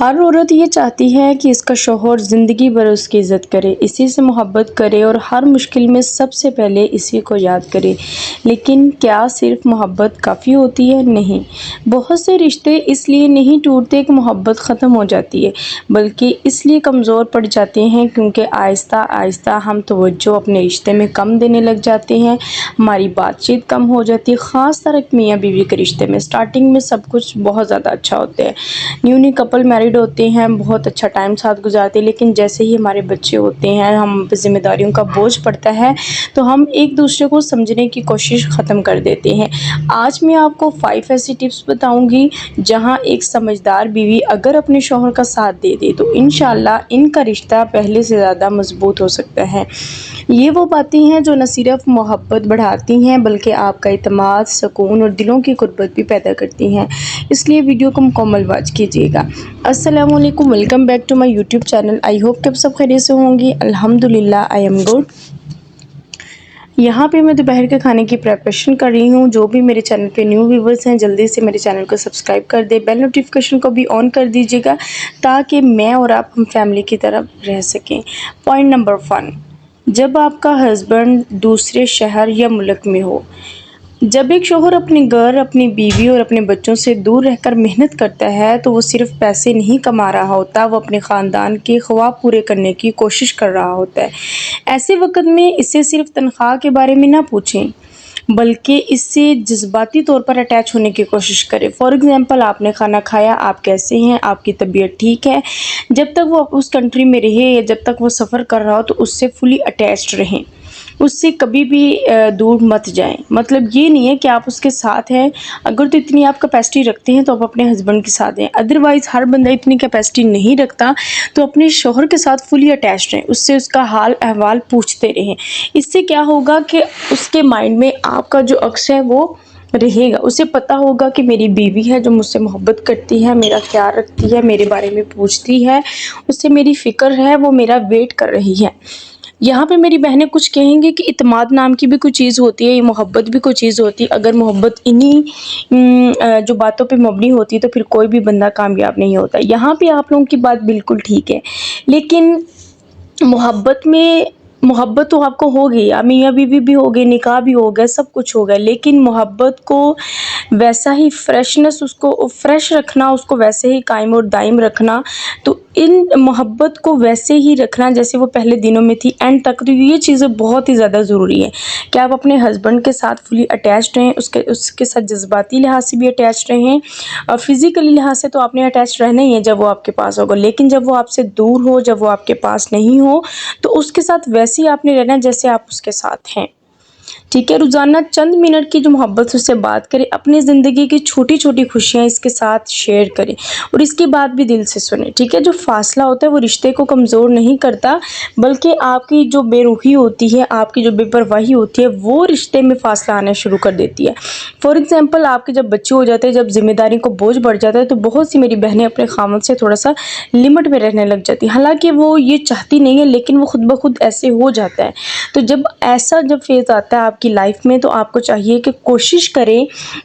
ہر عورت یہ چاہتی ہے کہ اس کا شوہر زندگی بھر اس کی عزت کرے، اسی سے محبت کرے اور ہر مشکل میں سب سے پہلے اسی کو یاد کرے۔ لیکن کیا صرف محبت کافی ہوتی ہے؟ نہیں۔ بہت سے رشتے اس لیے نہیں ٹوٹتے کہ محبت ختم ہو جاتی ہے، بلکہ اس لیے کمزور پڑ جاتے ہیں کیونکہ آہستہ آہستہ ہم توجہ اپنے رشتے میں کم دینے لگ جاتے ہیں، ہماری بات چیت کم ہو جاتی ہے۔ خاص طور سے میاں بیوی کے رشتے میں سٹارٹنگ میں سب کچھ بہت زیادہ اچھا ہوتا ہے، نیو کپل میرڈ ہوتے ہیں، بہت اچھا ٹائم ساتھ گزارتے ہیں، لیکن جیسے ہی ہمارے بچے ہوتے ہیں، ہم پہ ذمہ داریوں کا بوجھ پڑتا ہے تو ہم ایک دوسرے کو سمجھنے کی کوشش ختم کر دیتے ہیں۔ آج میں آپ کو 5 ایسی ٹپس بتاؤں گی جہاں ایک سمجھدار بیوی اگر اپنے شوہر کا ساتھ دے دے تو انشاءاللہ ان کا رشتہ پہلے سے زیادہ مضبوط ہو سکتا ہے۔ یہ وہ باتیں ہیں جو نہ صرف محبت بڑھاتی ہیں بلکہ آپ کا اعتماد، سکون اور دلوں کی قربت بھی پیدا کرتی ہیں، اس لیے ویڈیو کو مکمل واچ کیجیے گا۔ السلام علیکم، welcome back to my YouTube channel. I hope کہ آپ سب خیریت سے ہوں گی۔ الحمدللہ آئی ایم گڈ۔ یہاں پہ میں دوپہر کے کھانے کی پریپریشن کر رہی ہوں۔ جو بھی میرے چینل پہ نیو ویورز ہیں جلدی سے میرے چینل کو سبسکرائب کر دیں، بیل نوٹیفیکیشن کو بھی آن کر دیجیے گا تاکہ میں اور آپ ہم فیملی کی طرف رہ سکیں۔ پوائنٹ نمبر 1، جب آپ کا ہسبینڈ دوسرے شہر یا ملک میں ہو۔ جب ایک شوہر اپنے گھر، اپنی بیوی اور اپنے بچوں سے دور رہ کر محنت کرتا ہے تو وہ صرف پیسے نہیں کما رہا ہوتا، وہ اپنے خاندان کے خواب پورے کرنے کی کوشش کر رہا ہوتا ہے۔ ایسے وقت میں اسے صرف تنخواہ کے بارے میں نہ پوچھیں بلکہ اس سے جذباتی طور پر اٹیچ ہونے کی کوشش کریں۔ فار ایگزامپل، آپ نے کھانا کھایا، آپ کیسے ہیں، آپ کی طبیعت ٹھیک ہے۔ جب تک وہ اس کنٹری میں رہے یا جب تک وہ سفر کر رہا ہو تو اس سے فلی اٹیچڈ رہیں، اس سے کبھی بھی دور مت جائیں۔ مطلب یہ نہیں ہے کہ آپ اس کے ساتھ ہیں، اگر تو اتنی آپ کیپیسٹی رکھتے ہیں تو آپ اپنے ہسبینڈ کے ساتھ ہیں، ادروائز ہر بندہ اتنی کیپیسٹی نہیں رکھتا تو اپنے شوہر کے ساتھ فلی اٹیچڈ رہیں، اس سے اس کا حال احوال پوچھتے رہیں۔ اس سے کیا ہوگا کہ اس کے مائنڈ میں آپ کا جو عکس ہے وہ رہے گا، اسے پتہ ہوگا کہ میری بیوی ہے جو مجھ سے محبت کرتی ہے، میرا خیال رکھتی ہے، میرے بارے میں پوچھتی ہے، اس سے میری فکر ہے، وہ میرا ویٹ کر رہی ہے۔ یہاں پہ میری بہنیں کچھ کہیں گی کہ اعتماد نام کی بھی کوئی چیز ہوتی ہے، یہ محبت بھی کوئی چیز ہوتی ہے۔ اگر محبت انہی جو باتوں پہ مبنی ہوتی ہے تو پھر کوئی بھی بندہ کامیاب نہیں ہوتا۔ یہاں پہ آپ لوگوں کی بات بالکل ٹھیک ہے، لیکن محبت تو آپ کو ہوگی، میاں بیوی بھی ہو گئے، نکاح بھی ہو گئے، سب کچھ ہو گیا، لیکن محبت کو ویسا ہی اس کو فریش رکھنا، اس کو ویسے ہی قائم اور دائم رکھنا، تو ان محبت کو ویسے ہی رکھنا جیسے وہ پہلے دنوں میں تھی اینڈ تک، تو یہ چیزیں بہت ہی زیادہ ضروری ہے کہ آپ اپنے ہسبینڈ کے ساتھ فلی اٹیچڈ رہیں، اس کے ساتھ جذباتی لحاظ سے بھی اٹیچڈ رہیں، اور فزیکلی لحاظ سے تو آپ نے اٹیچڈ رہنا ہی ہے جب وہ آپ کے پاس ہوگا، لیکن جب وہ آپ سے دور ہو، جب وہ آپ کے پاس نہیں ہو تو اس کے ساتھ ویسے ہی آپ نے رہنا جیسے آپ اس کے ساتھ ہیں۔ ٹھیک ہے، روزانہ چند منٹ کی جو محبت سے بات کریں، اپنی زندگی کی چھوٹی چھوٹی خوشیاں اس کے ساتھ شیئر کریں اور اس کی بات بھی دل سے سنیں۔ ٹھیک ہے، جو فاصلہ ہوتا ہے وہ رشتے کو کمزور نہیں کرتا بلکہ آپ کی جو بے روحی ہوتی ہے، آپ کی جو بے پرواہی ہوتی ہے وہ رشتے میں فاصلہ آنا شروع کر دیتی ہے۔ فار ایگزامپل، آپ کے جب بچے ہو جاتے ہیں، جب ذمہ داری کو بوجھ بڑھ جاتا ہے تو بہت سی میری بہنیں اپنے خاوند سے تھوڑا سا لمٹ میں رہنے لگ جاتی ہیں، حالانکہ وہ یہ چاہتی نہیں ہے لیکن وہ خود بخود ایسے ہو جاتا ہے۔ تو جب فیز آتا ہے آپ کی لائف میں تو آپ کو چاہیے کہ کوشش کریں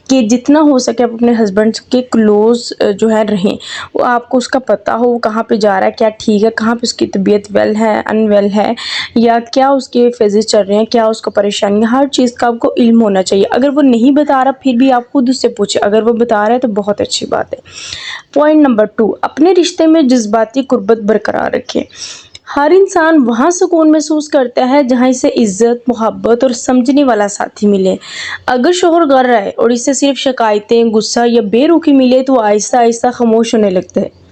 کہ جتنا ہو سکے آپ اپنے ہسبینڈ کے کلوز جو ہے رہیں، وہ آپ کو اس کا پتہ ہو وہ کہاں پہ جا رہا ہے، کیا ٹھیک ہے، کہاں پہ اس کی طبیعت ویل ہے، ان ویل ہے، یا کیا اس کے فیزز چل رہے ہیں، کیا اس کو پریشانی ہے، ہر چیز کا آپ کو علم ہونا چاہیے۔ اگر وہ نہیں بتا رہا پھر بھی آپ خود اس سے پوچھیں، اگر وہ بتا رہا ہے تو بہت اچھی بات ہے۔ پوائنٹ نمبر 2، اپنے رشتے میں جذباتی قربت برقرار رکھیں۔ ہر انسان وہاں سکون محسوس کرتا ہے جہاں اسے عزت، محبت اور سمجھنے والا ساتھی ملے۔ اگر شوہر گھر آئے اور اسے صرف شکایتیں، غصہ یا بے رخی ملے تو آہستہ آہستہ خاموش ہونے لگتا ہے۔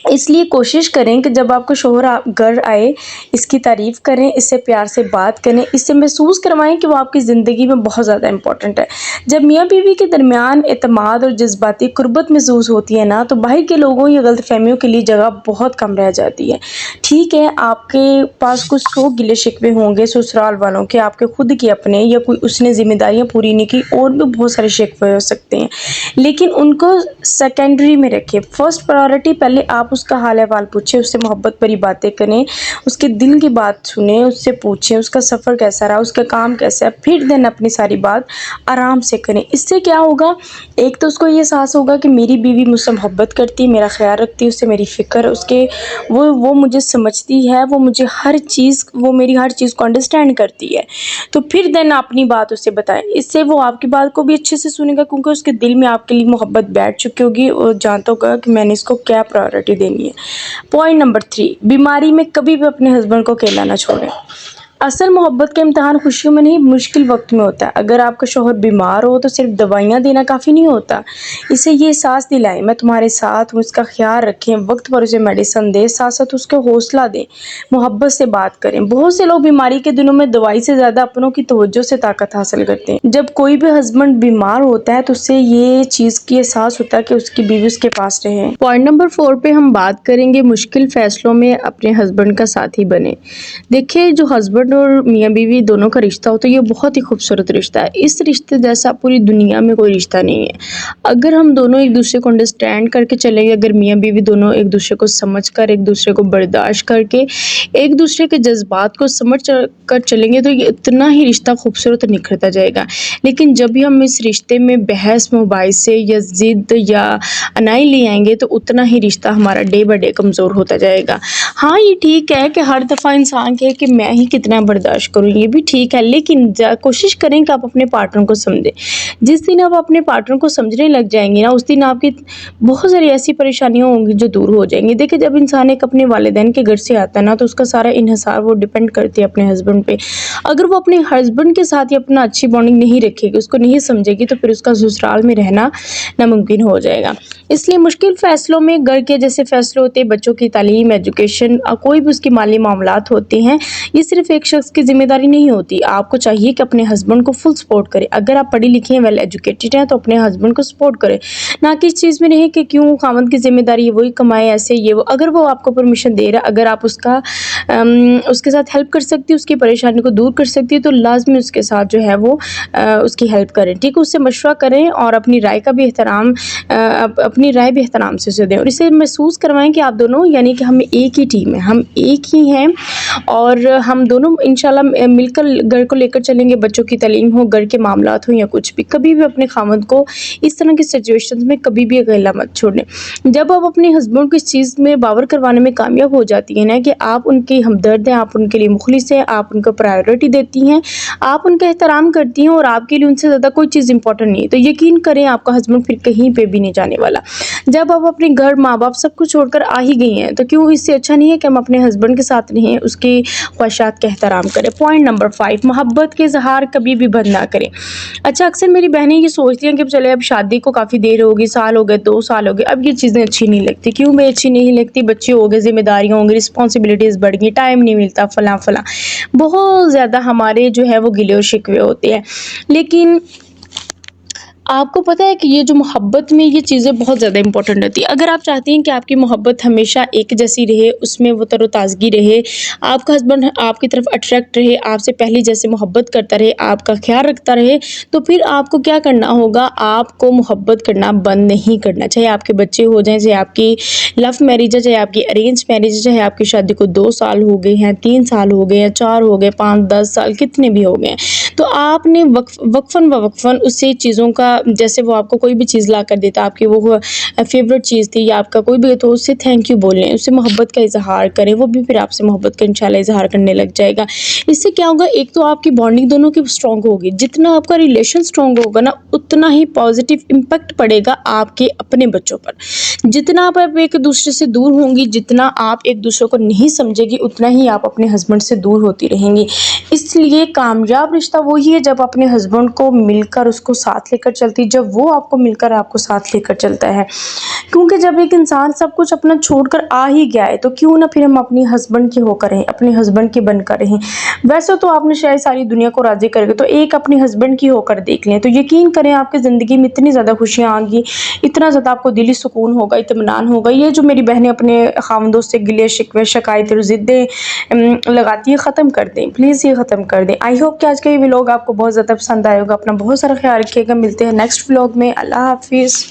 اس لیے کوشش کریں کہ جب آپ کو شوہر گھر آئے اس کی تعریف کریں، اس سے پیار سے بات کریں، اس سے محسوس کروائیں کہ وہ آپ کی زندگی میں بہت زیادہ امپورٹنٹ ہے۔ جب میاں بیوی کے درمیان اعتماد اور جذباتی قربت محسوس ہوتی ہے نا تو باہر کے لوگوں یا غلط فہمیوں کے لیے جگہ بہت کم رہ جاتی ہے۔ ٹھیک ہے، آپ کے پاس کچھ 100 گلے شکوے ہوں گے سسرال والوں کے، آپ کے خود کے اپنے، یا کوئی اس نے ذمہ داریاں پوری نہیں کی، اور بھی بہت سارے شکوے ہو سکتے ہیں، لیکن ان کو سیکنڈری میں رکھیں۔ فرسٹ پرائورٹی پہلے آپ اس کا حال احوال پوچھیں، اس سے محبت بھری باتیں کریں، اس کے دل کی بات سنیں، اس سے پوچھیں اس کا سفر کیسا رہا، اس کا کام کیسا ہے، پھر دین اپنی ساری بات آرام سے کریں۔ اس سے کیا ہوگا، ایک تو اس کو یہ احساس ہوگا کہ میری بیوی مجھ سے محبت کرتی ہے، میرا خیال رکھتی ہے، اس سے میری فکر، اس کے وہ مجھے سمجھتی ہے، وہ مجھے وہ میری ہر چیز کو انڈرسٹینڈ کرتی ہے۔ تو پھر دین اپنی بات اسے بتائیں، اس سے وہ آپ کی بات کو بھی اچھے سے سنے گا، کیونکہ اس کے دل میں آپ کے لیے محبت بیٹھ چکی ہوگی اور جانتا ہوگا کہ میں نے اس کو کیا پرائورٹی دینی ہے۔ پوائنٹ نمبر 3، بیماری میں کبھی بھی اپنے ہسبینڈ کو اکیلا نہ چھوڑیں۔ اصل محبت کا امتحان خوشیوں میں نہیں، مشکل وقت میں ہوتا ہے۔ اگر آپ کا شوہر بیمار ہو تو صرف دوائیاں دینا کافی نہیں ہوتا، اسے یہ احساس دلائیں میں تمہارے ساتھ ہوں، اس کا خیال رکھیں، وقت پر اسے میڈیسن دیں، ساتھ ساتھ اس کو حوصلہ دیں، محبت سے بات کریں۔ بہت سے لوگ بیماری کے دنوں میں دوائی سے زیادہ اپنوں کی توجہ سے طاقت حاصل کرتے ہیں۔ جب کوئی بھی ہسبینڈ بیمار ہوتا ہے تو اسے یہ چیز کی احساس ہوتا ہے کہ اس کی بیوی اس کے پاس رہے۔ پوائنٹ نمبر 4 پہ ہم بات کریں گے مشکل فیصلوں میں اپنے ہسبینڈ کا ساتھی بنے۔ دیکھیں، جو ہسبینڈ اور میاں بیوی دونوں کا رشتہ ہوتا ہے یہ بہت ہی خوبصورت رشتہ ہے۔ اس رشتے جیسا پوری دنیا میں کوئی رشتہ نہیں ہے۔ اگر ہم دونوں ایک دوسرے کو انڈرسٹینڈ کر کے چلیں گے، اگر میاں بیوی دونوں ایک دوسرے کو سمجھ کر، ایک دوسرے کو برداشت کر کے، ایک دوسرے کے جذبات کو سمجھ کر چلیں گے تو یہ اتنا ہی رشتہ خوبصورت نکھرتا جائے گا۔ لیکن جب بھی ہم اس رشتے میں بحث، مباحثے یا ضد یا انائی لے آئیں گے تو اتنا ہی رشتہ ہمارا ڈے بائی ڈے کمزور ہوتا جائے گا۔ ہاں، یہ ٹھیک ہے کہ ہر دفعہ انسان کہے کہ میں ہی کتنا برداشت کروں، یہ بھی ٹھیک ہے، لیکن کوشش کریں کہ آپ اپنے پارٹنر کو سمجھیں۔ جس دن آپ اپنے پارٹنر کو سمجھنے لگ جائیں گے نا، اس دن آپ کی بہت ساری ایسی پریشانیاں ہوں گی جو دور ہو جائیں گی۔ دیکھیں، جب انسان ایک اپنے والدین کے گھر سے آتا ہے نا تو اس کا سارا انحصار وہ ڈیپینڈ کرتی ہے اپنے ہسبینڈ پہ۔ اگر وہ اپنے ہسبینڈ کے ساتھ ہی اپنا اچھی بانڈنگ نہیں رکھے گی، اس کو نہیں سمجھے گی، تو پھر اس کا سسرال میں رہنا ناممکن ہو جائے گا۔ اس لیے مشکل فیصلوں میں گھر کے جیسے فیصلے ہوتے ہیں، بچوں کی تعلیم، ایجوکیشن، کوئی بھی اس کی مالی معاملات ہوتے ہیں، یہ صرف ایک شخص کی ذمہ داری نہیں ہوتی۔ آپ کو چاہیے کہ اپنے ہسبینڈ کو فل سپورٹ کریں۔ اگر آپ پڑھی لکھی ہیں، ویل ایجوکیٹڈ ہیں، تو اپنے ہسبینڈ کو سپورٹ کریں، نہ کہ اس چیز میں نہیں کہ کیوں خاوند کی ذمہ داری ہے، وہی کمائے، ایسے یہ وہ۔ اگر وہ آپ کو پرمیشن دے رہا ہے، اگر آپ اس کے ساتھ ہیلپ کر سکتی، اس کی پریشانی کو دور کر سکتی، تو لازمی اس کے ساتھ جو ہے وہ اس کی ہیلپ کریں، ٹھیک ہے، اس سے مشورہ کریں اور اپنی رائے بھی احترام سے اسے دیں، اور اسے محسوس کروائیں کہ آپ دونوں یعنی کہ ہم ایک ہی ٹیم ہے، ہم ایک ہی ہیں، اور ہم دونوں انشاءاللہ مل کر گھر کو لے کر چلیں گے۔ بچوں کی تعلیم ہو، گھر کے معاملات ہوں یا کچھ بھی، کبھی بھی اپنے خاوند کو اس طرح کی سچویشنز میں کبھی بھی اکیلا مت چھوڑیں۔ جب آپ اپنے ہسبینڈ کو اس چیز میں باور کروانے میں کامیاب ہو جاتی ہیں نا کہ آپ ان کے ہمدرد ہیں، آپ ان کے لیے مخلص ہیں، آپ ان کو پرائیورٹی دیتی ہیں، آپ ان کا احترام کرتی ہیں، اور آپ کے لیے ان سے زیادہ کوئی چیز امپورٹنٹ نہیں ہے، تو یقین کریں آپ کا ہسبینڈ پھر کہیں پہ بھی نہیں جانے والا۔ جب آپ اپنے گھر، ماں باپ سب کچھ چھوڑ کر آ ہی گئی ہیں، تو کیوں اس سے اچھا نہیں ہے کہ ہم اپنے ہسبینڈ کے ساتھ رہیں، اس کی خواہشات کا احترام کریں۔ پوائنٹ نمبر 5، محبت کے اظہار کبھی بھی بند نہ کریں۔ اچھا، اکثر میری بہنیں یہ سوچتی ہیں کہ چلے اب شادی کو کافی دیر ہوگی، سال ہو گئے، 2 سال ہو گئے، اب یہ چیزیں اچھی نہیں لگتی۔ کیوں میں اچھی نہیں لگتی؟ بچے ہو گئے، ذمہ داریاں ہوں گی، رسپانسبلٹیز بڑھ گئی، ٹائم نہیں ملتا، فلاں فلاں، بہت زیادہ ہمارے جو ہے وہ گلے و شکوے ہوتے ہیں۔ لیکن آپ کو پتہ ہے کہ یہ جو محبت میں یہ چیزیں بہت زیادہ امپورٹنٹ ہوتی ہے۔ اگر آپ چاہتے ہیں کہ آپ کی محبت ہمیشہ ایک جیسی رہے، اس میں وہ تر و تازگی رہے، آپ کا ہسبینڈ آپ کی طرف اٹریکٹ رہے، آپ سے پہلی جیسے محبت کرتا رہے، آپ کا خیال رکھتا رہے، تو پھر آپ کو کیا کرنا ہوگا؟ آپ کو محبت کرنا بند نہیں کرنا، چاہے آپ کے بچے ہو جائیں، چاہے آپ کی لو میرج ہے، چاہے آپ کی ارینج میرج ہے، چاہے آپ کی شادی کو 2 سال ہو گئے ہیں، 3 سال ہو گئے ہیں، 4 ہو گئے، 5، 10 سال، کتنے بھی ہو گئے ہیں، تو آپ نے وقفاً اسے چیزوں کا، جیسے وہ آپ کو کوئی بھی چیز لا کر دیتا، آپ کی وہ فیوریٹ چیز تھی یا آپ کا کوئی بھی، تو اسے تھینک یو بولیں، اسے محبت کا اظہار کریں، وہ بھی پھر آپ سے محبت کا انشاءاللہ اظہار کرنے لگ جائے گا۔ اس سے کیا ہوگا؟ ایک تو آپ کی بانڈنگ دونوں کی اسٹرانگ ہوگی، جتنا آپ کا ریلیشن اسٹرانگ ہوگا نا، اتنا ہی پازیٹیو امپیکٹ پڑے گا آپ کے اپنے بچوں پر۔ جتنا آپ ایک دوسرے سے دور ہوں گی، جتنا آپ ایک دوسرے کو نہیں سمجھے گی، اتنا ہی آپ اپنے ہسبینڈ سے دور ہوتی رہیں گی۔ اس لیے کامیاب رشتہ وہی ہے جب اپنے ہسبینڈ کو مل کر اس کو ساتھ لے کر چلتی، جب وہ آپ کو مل کر آپ کو ساتھ لے کر چلتا ہے، کیونکہ جب ایک انسان سب کچھ اپنا چھوڑ کر آ ہی گیا ہے تو کیوں نہ پھر ہم اپنی ہسبینڈ کے ہو کر رہیں، اپنے ہسبینڈ کے بن کر رہیں۔ ویسے تو آپ نے شاید ساری دنیا کو راضی کرے گا، تو ایک اپنے ہسبینڈ کی ہو کر دیکھ لیں، تو یقین کریں آپ کی زندگی میں اتنی زیادہ خوشیاں آئیں گی، اتنا زیادہ آپ کو دلی سکون ہوگا، اطمینان ہوگا۔ یہ جو میری بہنیں اپنے خاوندوں سے گلے شکوے، شکایتیں اور ضدیں لگاتی ہیں، ختم کر دیں پلیز، یہ ختم کر دیں۔ آئی ہوپ کہ آج کا یہ ولاگ آپ کو بہت زیادہ پسند آئے ہوگا۔ اپنا بہت سارا خیال رکھیے گا، ملتے ہیں نیکسٹ ولاگ میں۔ اللہ حافظ۔